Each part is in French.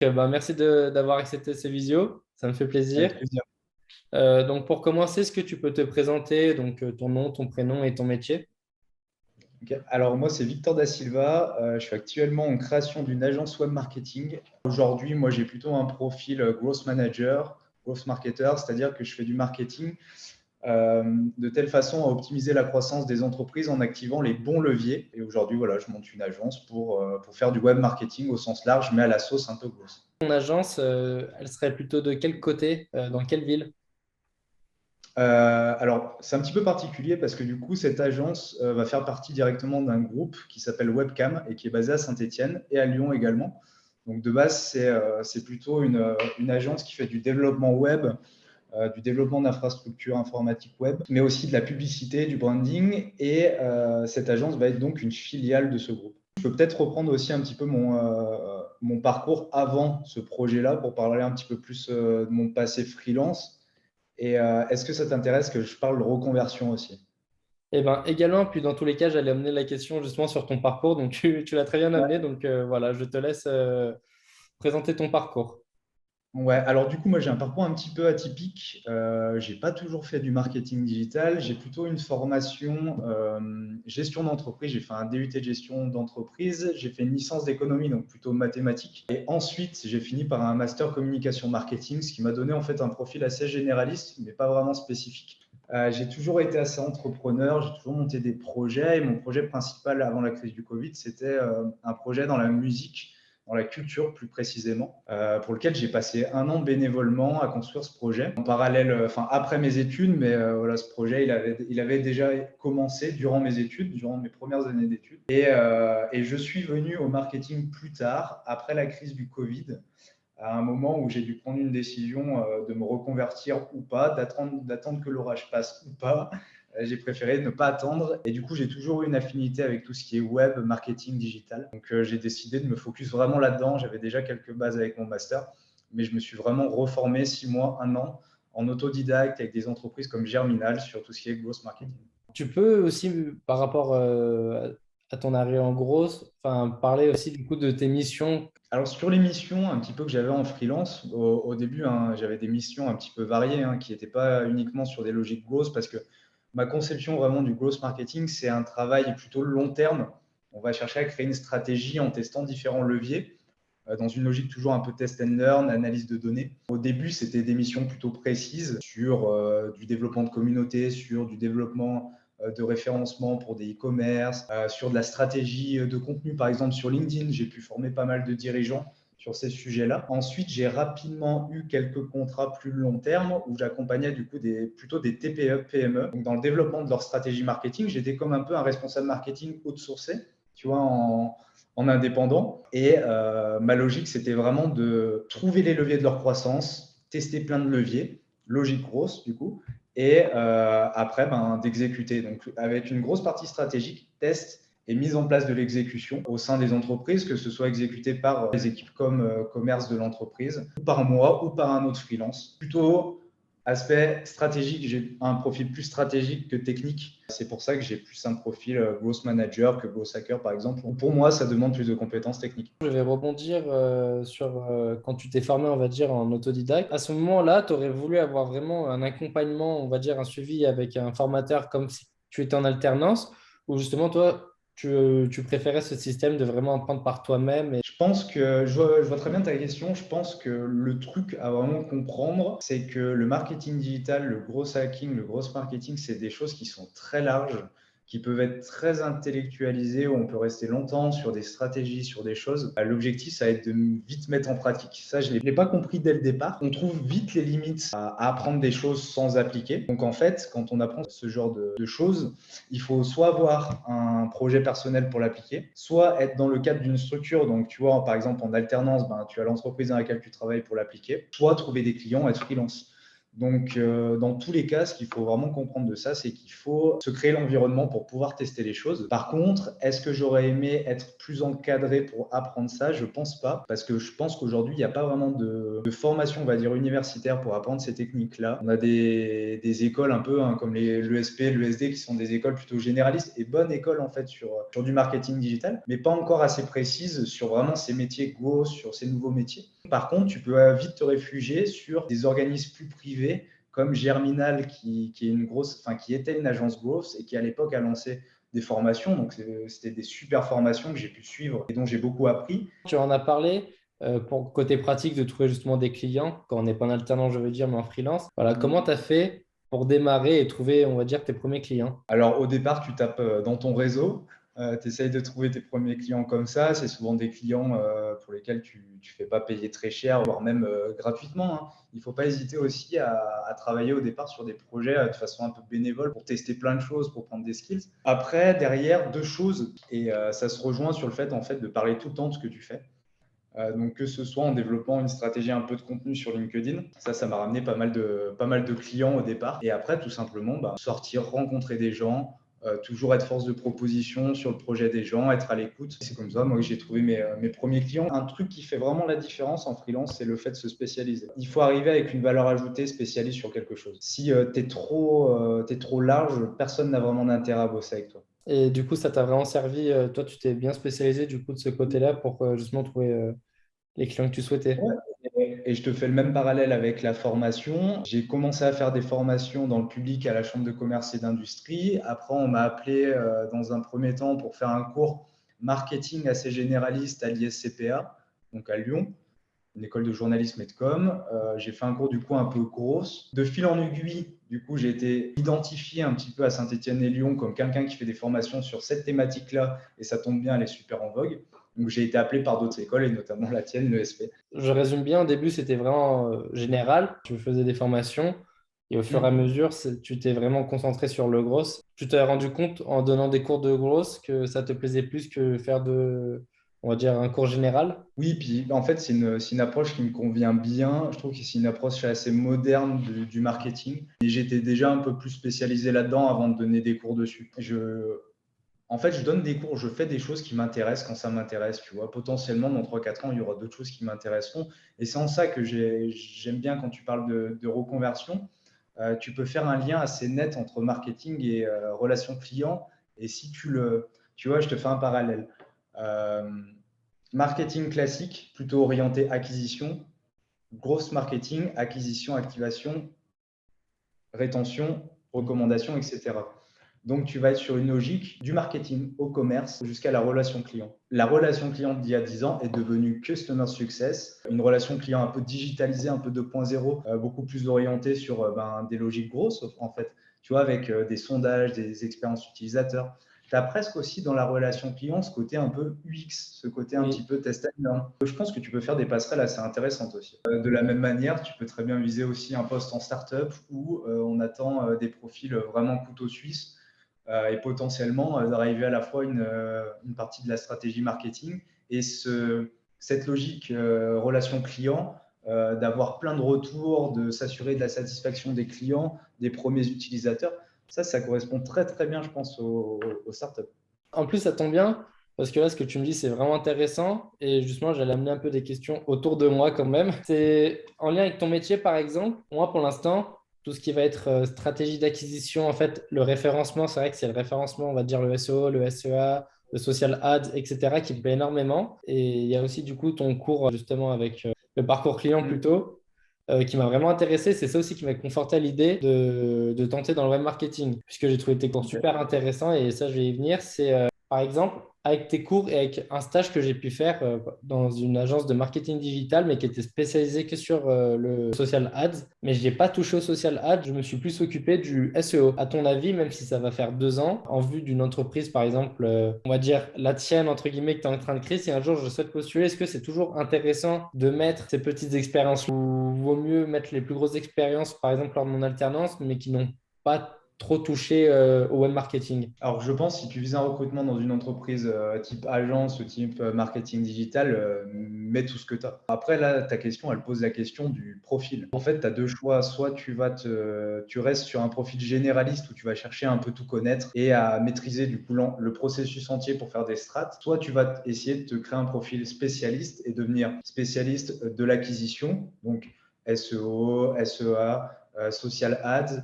Merci d'avoir accepté ces visios, ça me fait Avec plaisir. plaisir. Donc pour commencer, est-ce que tu peux te présenter, donc ton nom, ton prénom et ton métier? Ok. Alors moi, c'est Victor Da Silva. Je suis actuellement en création d'une agence web marketing. Aujourd'hui, moi, j'ai plutôt un profil growth manager, growth marketer, c'est-à-dire que je fais du marketing euh, de telle façon à optimiser la croissance des entreprises en activant les bons leviers. Et aujourd'hui, voilà, je monte une agence pour faire du web marketing au sens large, mais à la sauce un peu grosse. Ton agence, elle serait plutôt de quel côté, dans quelle ville? Alors, c'est un petit peu particulier parce que du coup, cette agence va faire partie directement d'un groupe qui s'appelle Webcam et qui est basé à Saint-Étienne et à Lyon également. Donc, de base, c'est plutôt une agence qui fait du développement web, du développement d'infrastructures informatiques web, mais aussi de la publicité, du branding. Et cette agence va être donc une filiale de ce groupe. Je peux peut-être reprendre aussi un petit peu mon parcours avant ce projet-là pour parler un petit peu plus de mon passé freelance. Et est-ce que ça t'intéresse que je parle de reconversion aussi? Eh ben, également, puis dans tous les cas, j'allais amener la question justement sur ton parcours, donc tu l'as très bien amené, donc voilà, je te laisse présenter ton parcours. Ouais, alors du coup, moi j'ai un parcours un petit peu atypique. J'ai pas toujours fait du marketing digital. J'ai plutôt une formation gestion d'entreprise. J'ai fait un DUT de gestion d'entreprise. J'ai fait une licence d'économie, donc plutôt mathématiques. Et ensuite, j'ai fini par un master communication marketing, ce qui m'a donné en fait un profil assez généraliste, mais pas vraiment spécifique. J'ai toujours été assez entrepreneur. J'ai toujours monté des projets. Et mon projet principal avant la crise du Covid, c'était un projet dans la musique, dans la culture plus précisément, pour lequel j'ai passé un an bénévolement à construire ce projet. En parallèle, enfin après mes études, mais voilà, ce projet, il avait déjà commencé durant mes études, durant mes premières années d'études. Et je suis venu au marketing plus tard, après la crise du Covid, à un moment où j'ai dû prendre une décision de me reconvertir ou pas, d'attendre que l'orage passe ou pas. J'ai préféré ne pas attendre et du coup j'ai toujours eu une affinité avec tout ce qui est web, marketing, digital. Donc j'ai décidé de me focus vraiment là-dedans. J'avais déjà quelques bases avec mon master, mais je me suis vraiment reformé 6 mois, un an en autodidacte avec des entreprises comme Germinal sur tout ce qui est growth marketing. Tu peux aussi, par rapport à ton arrivée en gros, enfin, parler aussi du coup de tes missions. Alors sur les missions un petit peu que j'avais en freelance, au début, hein, j'avais des missions un petit peu variées hein, qui n'étaient pas uniquement sur des logiques growth parce que ma conception vraiment du growth marketing, c'est un travail plutôt long terme. On va chercher à créer une stratégie en testant différents leviers dans une logique toujours un peu test and learn, analyse de données. Au début, c'était des missions plutôt précises sur du développement de communauté, sur du développement de référencement pour des e-commerce, sur de la stratégie de contenu, par exemple sur LinkedIn. J'ai pu former pas mal de dirigeants sur ces sujets-là. Ensuite, j'ai rapidement eu quelques contrats plus long terme où j'accompagnais du coup plutôt des TPE, PME. Donc, dans le développement de leur stratégie marketing, j'étais comme un peu un responsable marketing outsourcé, tu vois, en indépendant. Et ma logique, c'était vraiment de trouver les leviers de leur croissance, tester plein de leviers, logique grosse du coup, et après d'exécuter. Donc avec une grosse partie stratégique, test et mise en place de l'exécution au sein des entreprises, que ce soit exécuté par les équipes comme commerce de l'entreprise, ou par moi, ou par un autre freelance. Plutôt aspect stratégique, j'ai un profil plus stratégique que technique. C'est pour ça que j'ai plus un profil growth manager que growth hacker, par exemple. Pour moi, ça demande plus de compétences techniques. Je vais rebondir sur quand tu t'es formé, on va dire, en autodidacte. À ce moment-là, tu aurais voulu avoir vraiment un accompagnement, on va dire, un suivi avec un formateur comme si tu étais en alternance, ou justement, toi, tu préférais ce système de vraiment apprendre par toi-même. Je pense que je vois très bien ta question. Je pense que le truc à vraiment comprendre, c'est que le marketing digital, le gros hacking, le gros marketing, c'est des choses qui sont très larges, qui peuvent être très intellectualisées, où on peut rester longtemps sur des stratégies, sur des choses. L'objectif, ça va être de vite mettre en pratique. Ça, je ne l'ai pas compris dès le départ. On trouve vite les limites à apprendre des choses sans appliquer. Donc en fait, quand on apprend ce genre de choses, il faut soit avoir un projet personnel pour l'appliquer, soit être dans le cadre d'une structure. Donc, tu vois, par exemple, en alternance, tu as l'entreprise dans laquelle tu travailles pour l'appliquer, soit trouver des clients, être freelance. Donc, dans tous les cas, ce qu'il faut vraiment comprendre de ça, c'est qu'il faut se créer l'environnement pour pouvoir tester les choses. Par contre, est-ce que j'aurais aimé être plus encadré pour apprendre ça? Je pense pas, parce que je pense qu'aujourd'hui, il n'y a pas vraiment de formation, on va dire, universitaire pour apprendre ces techniques-là. On a des écoles un peu hein, comme l'ESP, l'ESD, qui sont des écoles plutôt généralistes et bonnes écoles en fait sur du marketing digital, mais pas encore assez précises sur vraiment ces métiers go, sur ces nouveaux métiers. Par contre, tu peux vite te réfugier sur des organismes plus privés comme Germinal, qui est une grosse, enfin, qui était une agence growth et qui à l'époque a lancé des formations. Donc, c'était des super formations que j'ai pu suivre et dont j'ai beaucoup appris. Tu en as parlé pour côté pratique de trouver justement des clients, quand on n'est pas en alternant, je veux dire, mais en freelance. Voilà, comment tu as fait pour démarrer et trouver, on va dire, tes premiers clients? Alors, au départ, tu tapes dans ton réseau, tu essayes de trouver tes premiers clients comme ça. C'est souvent des clients pour lesquels tu ne fais pas payer très cher, voire même gratuitement, hein. Il ne faut pas hésiter aussi à travailler au départ sur des projets de façon un peu bénévole pour tester plein de choses, pour prendre des skills. Après, derrière, deux choses, et ça se rejoint sur le fait, en fait de parler tout le temps de ce que tu fais. Donc que ce soit en développant une stratégie un peu de contenu sur LinkedIn, ça m'a ramené pas mal de clients au départ. Et après, tout simplement, sortir, rencontrer des gens, toujours être force de proposition sur le projet des gens, être à l'écoute. C'est comme ça, moi, que j'ai trouvé mes premiers clients. Un truc qui fait vraiment la différence en freelance, c'est le fait de se spécialiser. Il faut arriver avec une valeur ajoutée spécialiste sur quelque chose. Si tu es trop large, personne n'a vraiment d'intérêt à bosser avec toi. Et du coup, ça t'a vraiment servi. Toi, tu t'es bien spécialisé du coup de ce côté-là pour justement trouver les clients que tu souhaitais. Ouais. Et je te fais le même parallèle avec la formation. J'ai commencé à faire des formations dans le public à la Chambre de commerce et d'industrie. Après, on m'a appelé dans un premier temps pour faire un cours marketing assez généraliste à l'ISCPA, donc à Lyon, une école de journalisme et de com. J'ai fait un cours du coup un peu grosse. De fil en aiguille, du coup, j'ai été identifié un petit peu à Saint-Étienne et Lyon comme quelqu'un qui fait des formations sur cette thématique-là, et ça tombe bien, elle est super en vogue. Donc j'ai été appelé par d'autres écoles, et notamment la tienne, l'ESP. Je résume bien, au début, c'était vraiment général. Tu faisais des formations et au fur et à mesure, tu t'es vraiment concentré sur le gros. Tu t'es rendu compte en donnant des cours de gros que ça te plaisait plus que faire on va dire, un cours général. Oui, puis en fait, c'est une approche qui me convient bien. Je trouve que c'est une approche assez moderne du marketing. Et j'étais déjà un peu plus spécialisé là-dedans avant de donner des cours dessus. En fait, je donne des cours, je fais des choses qui m'intéressent quand ça m'intéresse. Tu vois, potentiellement, dans 3 4 ans, il y aura d'autres choses qui m'intéresseront. Et c'est en ça que j'aime bien quand tu parles de reconversion. Tu peux faire un lien assez net entre marketing et relation client. Et si tu vois, je te fais un parallèle. Euh, Marketing classique, plutôt orienté acquisition, grosse marketing, acquisition, activation, rétention, recommandation, etc. Donc, tu vas être sur une logique du marketing au commerce jusqu'à la relation client. La relation client d'il y a 10 ans est devenue Customer Success, une relation client un peu digitalisée, un peu 2.0, beaucoup plus orientée sur des logiques grosses, en fait, tu vois, avec des sondages, des expériences utilisateurs. Tu as presque aussi dans la relation client ce côté un peu UX, ce côté un petit Oui. peu test and learn. Je pense que tu peux faire des passerelles assez intéressantes aussi. De la même manière, tu peux très bien viser aussi un poste en startup où on attend des profils vraiment couteau suisse et potentiellement d'arriver à la fois une partie de la stratégie marketing et cette logique relation client, d'avoir plein de retours, de s'assurer de la satisfaction des clients, des premiers utilisateurs. Ça correspond très très bien, je pense, aux startups. En plus, ça tombe bien parce que là, ce que tu me dis, c'est vraiment intéressant. Et justement, j'allais amener un peu des questions autour de moi quand même. C'est en lien avec ton métier, par exemple. Moi, pour l'instant, tout ce qui va être stratégie d'acquisition, en fait, le référencement, c'est vrai que c'est le référencement, on va dire le SEO, le SEA, le social ads, etc., qui me plaît énormément. Et il y a aussi, du coup, ton cours, justement, avec le parcours client plutôt, qui m'a vraiment intéressé. C'est ça aussi qui m'a conforté à l'idée de tenter dans le web marketing, puisque j'ai trouvé tes cours super intéressants et ça, je vais y venir. C'est par exemple avec tes cours et avec un stage que j'ai pu faire dans une agence de marketing digital, mais qui était spécialisée que sur le social ads. Mais je n'ai pas touché au social ads, je me suis plus occupé du SEO. À ton avis, même si ça va faire 2 ans, en vue d'une entreprise, par exemple, on va dire la tienne, entre guillemets, que tu es en train de créer, si un jour je souhaite postuler, est-ce que c'est toujours intéressant de mettre ces petites expériences ou vaut mieux mettre les plus grosses expériences, par exemple, lors de mon alternance, mais qui n'ont pas trop touché au web marketing? Alors, je pense, si tu vises un recrutement dans une entreprise type agence ou type marketing digital, mets tout ce que tu as. Après, là, ta question, elle pose la question du profil. En fait, tu as deux choix. Soit tu restes sur un profil généraliste où tu vas chercher un peu tout connaître et à maîtriser du coup le processus entier pour faire des strats. Soit tu vas essayer de te créer un profil spécialiste et devenir spécialiste de l'acquisition, donc SEO, SEA, social ads,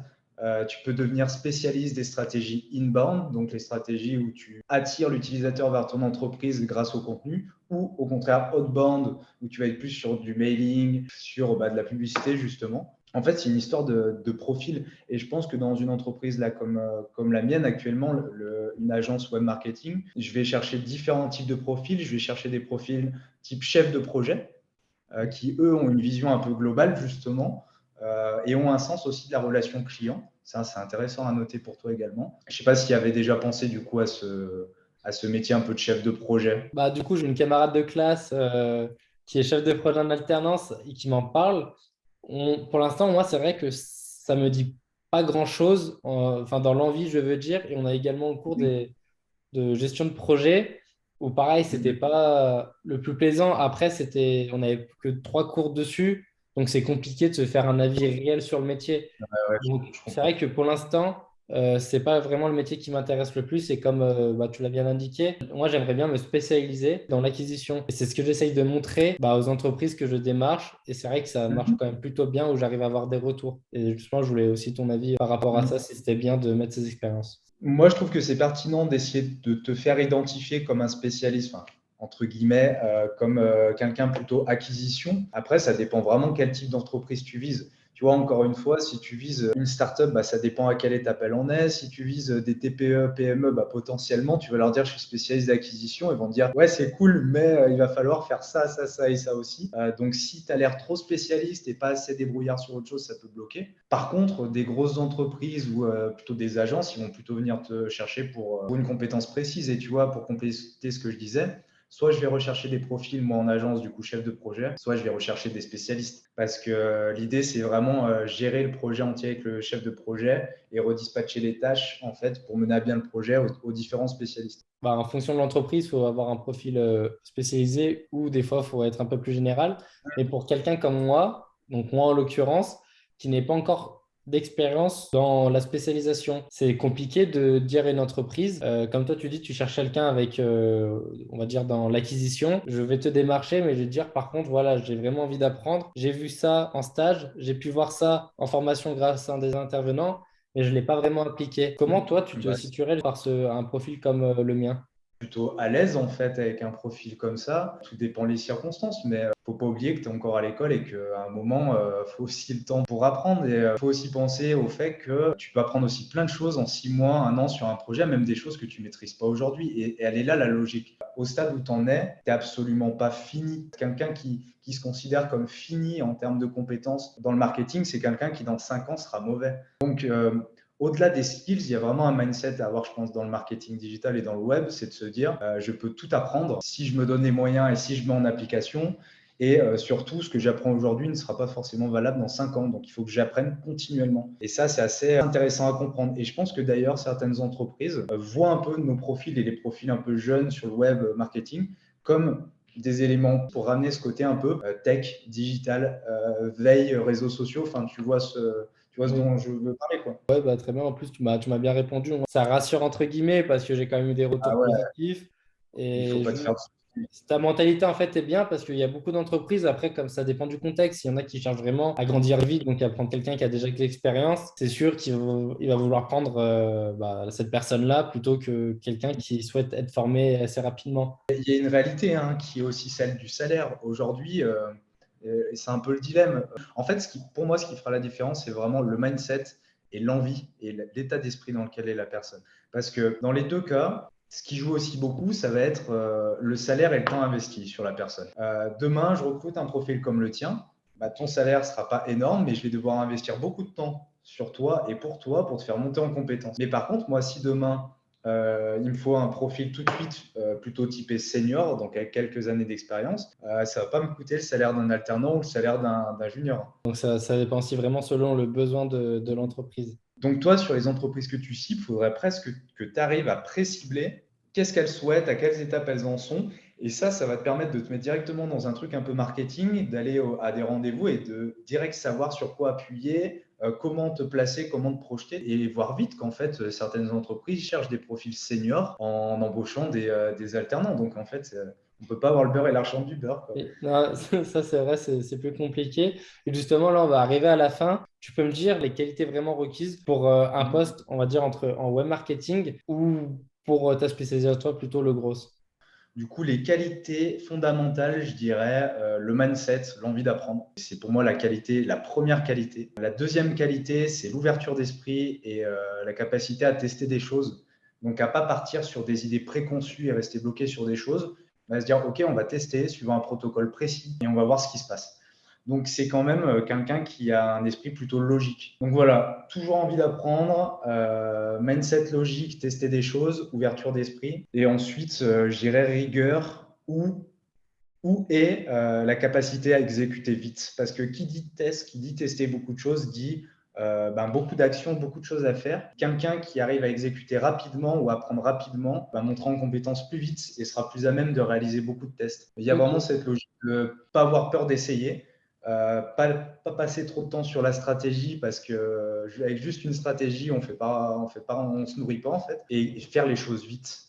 Tu peux devenir spécialiste des stratégies inbound, donc les stratégies où tu attires l'utilisateur vers ton entreprise grâce au contenu, ou au contraire outbound, où tu vas être plus sur du mailing, sur de la publicité justement. En fait, c'est une histoire de profil. Et je pense que dans une entreprise là comme la mienne actuellement, une agence web marketing, je vais chercher différents types de profils. Je vais chercher des profils type chef de projet, qui, eux, ont une vision un peu globale, justement, et ont un sens aussi de la relation client. Ça, c'est intéressant à noter pour toi également. Je ne sais pas s'il y avait déjà pensé, du coup, à ce métier un peu de chef de projet. Bah, du coup, j'ai une camarade de classe qui est chef de projet en alternance et qui m'en parle. Pour l'instant, moi, c'est vrai que ça me dit pas grand-chose, enfin, dans l'envie, je veux dire. Et on a également le cours de gestion de projet où, pareil, c'était Mhm. pas le plus plaisant. Après, on n'avait que 3 cours dessus. Donc, c'est compliqué de se faire un avis réel sur le métier. Ouais, ouais, Donc, je c'est comprends. vrai que pour l'instant, c'est pas vraiment le métier qui m'intéresse le plus. Et comme bah, tu l'as bien indiqué, moi, j'aimerais bien me spécialiser dans l'acquisition. Et c'est ce que j'essaye de montrer bah, aux entreprises que je démarche. Et c'est vrai que ça marche Mhm. quand même plutôt bien, où j'arrive à avoir des retours. Et justement, je voulais aussi ton avis par rapport à ça, Mhm. si c'était bien de mettre ces expériences. Moi, je trouve que c'est pertinent d'essayer de te faire identifier comme un spécialiste, enfin, entre guillemets, comme quelqu'un plutôt acquisition. Après, ça dépend vraiment quel type d'entreprise tu vises. Tu vois, encore une fois, si tu vises une startup, bah, ça dépend à quelle étape elle en est. Si tu vises des TPE, PME, bah, potentiellement, tu vas leur dire je suis spécialiste d'acquisition. Ils vont te dire ouais, c'est cool, mais il va falloir faire ça, ça, ça et ça aussi. Donc, si tu as l'air trop spécialiste et pas assez débrouillard sur autre chose, ça peut bloquer. Par contre, des grosses entreprises ou plutôt des agences, ils vont plutôt venir te chercher pour une compétence précise. Et tu vois, pour compléter ce que je disais, soit je vais rechercher des profils, moi en agence, du coup chef de projet, soit je vais rechercher des spécialistes. Parce que l'idée, c'est vraiment gérer le projet entier avec le chef de projet et redispatcher les tâches, en fait, pour mener à bien le projet aux différents spécialistes. Bah, en fonction de l'entreprise, il faut avoir un profil spécialisé ou des fois, il faut être un peu plus général. Mais pour quelqu'un comme moi, donc moi en l'occurrence, qui n'est pas encore d'expérience dans la spécialisation, c'est compliqué de dire à une entreprise, comme toi tu dis, tu cherches quelqu'un avec, on va dire, dans l'acquisition, je vais te démarcher, mais je vais te dire, par contre, voilà, j'ai vraiment envie d'apprendre. J'ai vu ça en stage, j'ai pu voir ça en formation grâce à un des intervenants, mais je ne l'ai pas vraiment appliqué. Comment toi, tu te Bah, situerais par un profil comme le mien? plutôt à l'aise en fait avec un profil comme ça. Tout dépend des circonstances, mais faut pas oublier que tu es encore à l'école et qu'à un moment, faut aussi le temps pour apprendre. Et faut aussi penser au fait que tu peux apprendre aussi plein de choses en 6 mois, un an sur un projet, même des choses que tu maîtrises pas aujourd'hui. Et elle est là la logique. Au stade où tu en es, tu absolument pas fini. Quelqu'un qui se considère comme fini en termes de compétences dans le marketing, c'est quelqu'un qui dans 5 ans sera mauvais. Donc, au-delà des skills, il y a vraiment un mindset à avoir, je pense, dans le marketing digital et dans le web, c'est de se dire, je peux tout apprendre si je me donne les moyens et si je mets en application. Et surtout, ce que j'apprends aujourd'hui ne sera pas forcément valable dans 5 ans. Donc, il faut que j'apprenne continuellement. Et ça, c'est assez intéressant à comprendre. Et je pense que d'ailleurs, certaines entreprises voient un peu nos profils et les profils un peu jeunes sur le web marketing comme des éléments pour ramener ce côté un peu tech, digital, veille, réseaux sociaux. Enfin, tu vois ce Oui. dont je veux parler, quoi. Ouais, bah, très bien. En plus, tu m'as bien répondu. Ça rassure entre guillemets parce que j'ai quand même eu des Ah retours ouais, positifs. il faut Et pas te faire de ta mentalité, en fait, est bien parce qu'il y a beaucoup d'entreprises. Après, comme ça dépend du contexte, il y en a qui cherchent vraiment à grandir vite, donc à prendre quelqu'un qui a déjà de l'expérience. C'est sûr il va vouloir prendre bah, cette personne-là plutôt que quelqu'un qui souhaite être formé assez rapidement. Il y a une réalité hein, qui est aussi celle du salaire. Aujourd'hui, et c'est un peu le dilemme. En fait, pour moi, ce qui fera la différence, c'est vraiment le mindset et l'envie et l'état d'esprit dans lequel est la personne. Parce que dans les deux cas, ce qui joue aussi beaucoup, ça va être le salaire et le temps investi sur la personne. Demain, je recrute un profil comme le tien. Bah, ton salaire ne sera pas énorme, mais je vais devoir investir beaucoup de temps sur toi et pour toi pour te faire monter en compétence. Mais par contre, moi, si demain, il me faut un profil tout de suite plutôt typé senior, donc avec quelques années d'expérience. Ça ne va pas me coûter le salaire d'un alternant ou le salaire d'un junior. Donc ça dépend aussi vraiment selon le besoin de l'entreprise. Donc toi, sur les entreprises que tu cibles, il faudrait presque que tu arrives à pré-cibler qu'est-ce qu'elles souhaitent, à quelles étapes elles en sont. Et ça va te permettre de te mettre directement dans un truc un peu marketing, d'aller à des rendez-vous et de direct savoir sur quoi appuyer, comment te placer, comment te projeter et voir vite qu'en fait, certaines entreprises cherchent des profils seniors en embauchant des alternants. Donc en fait, On peut pas avoir le beurre et l'argent du beurre, quoi. Non, ça c'est vrai, c'est plus compliqué. Et justement, là, on va arriver à la fin. Tu peux me dire les qualités vraiment requises pour un poste, on va dire, en web marketing ou pour ta spécialisation, plutôt le gros. Du coup, les qualités fondamentales, je dirais, le mindset, l'envie d'apprendre. C'est pour moi la qualité, la première qualité. La deuxième qualité, c'est l'ouverture d'esprit et la capacité à tester des choses. Donc, à pas partir sur des idées préconçues et rester bloqué sur des choses. On va se dire, OK, on va tester suivant un protocole précis et on va voir ce qui se passe. Donc, c'est quand même quelqu'un qui a un esprit plutôt logique. Donc voilà, toujours envie d'apprendre, mindset logique, tester des choses, ouverture d'esprit. Et ensuite, je dirais rigueur ou la capacité à exécuter vite. Parce que qui dit test, qui dit tester beaucoup de choses, dit beaucoup d'actions, beaucoup de choses à faire. Quelqu'un qui arrive à exécuter rapidement ou à apprendre rapidement va montrer en compétence plus vite et sera plus à même de réaliser beaucoup de tests. Il y a vraiment Ok. cette logique de ne pas avoir peur d'essayer, pas passer trop de temps sur la stratégie parce que avec juste une stratégie, on se nourrit pas en fait, et faire les choses vite.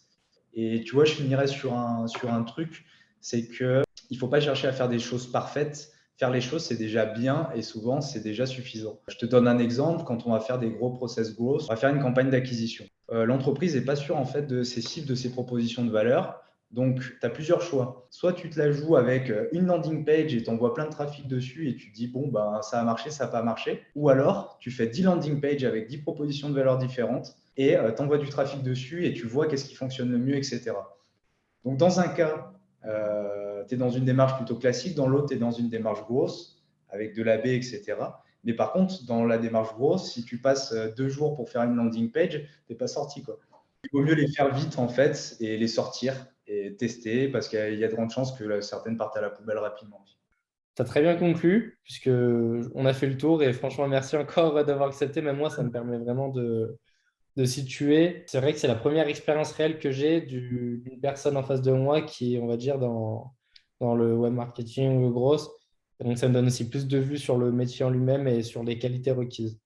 Et tu vois, je finirais sur un truc, c'est que il faut pas chercher à faire des choses parfaites. Faire les choses, c'est déjà bien et souvent, c'est déjà suffisant. Je te donne un exemple. Quand on va faire des gros process growth, on va faire une campagne d'acquisition. L'entreprise n'est pas sûre en fait de ses cibles, de ses propositions de valeur. Donc, tu as plusieurs choix. Soit tu te la joues avec une landing page et tu envoies plein de trafic dessus et tu te dis, bon, ben, ça a marché, ça n'a pas marché. Ou alors, tu fais 10 landing pages avec 10 propositions de valeur différentes et tu envoies du trafic dessus et tu vois qu'est-ce qui fonctionne le mieux, etc. Donc, dans un cas, tu es dans une démarche plutôt classique, dans l'autre, tu es dans une démarche grosse, avec de l'AB, etc. Mais par contre, dans la démarche grosse, si tu passes 2 jours pour faire une landing page, tu n'es pas sorti, quoi. Il vaut mieux les faire vite, en fait, et les sortir et tester, parce qu'il y a de grandes chances que certaines partent à la poubelle rapidement. Tu as très bien conclu, puisque on a fait le tour et franchement, merci encore d'avoir accepté. Même moi, ça me permet vraiment de situer. C'est vrai que c'est la première expérience réelle que j'ai d'une personne en face de moi qui est, on va dire, dans le web marketing ou le gros. Et donc, ça me donne aussi plus de vues sur le métier en lui-même et sur les qualités requises.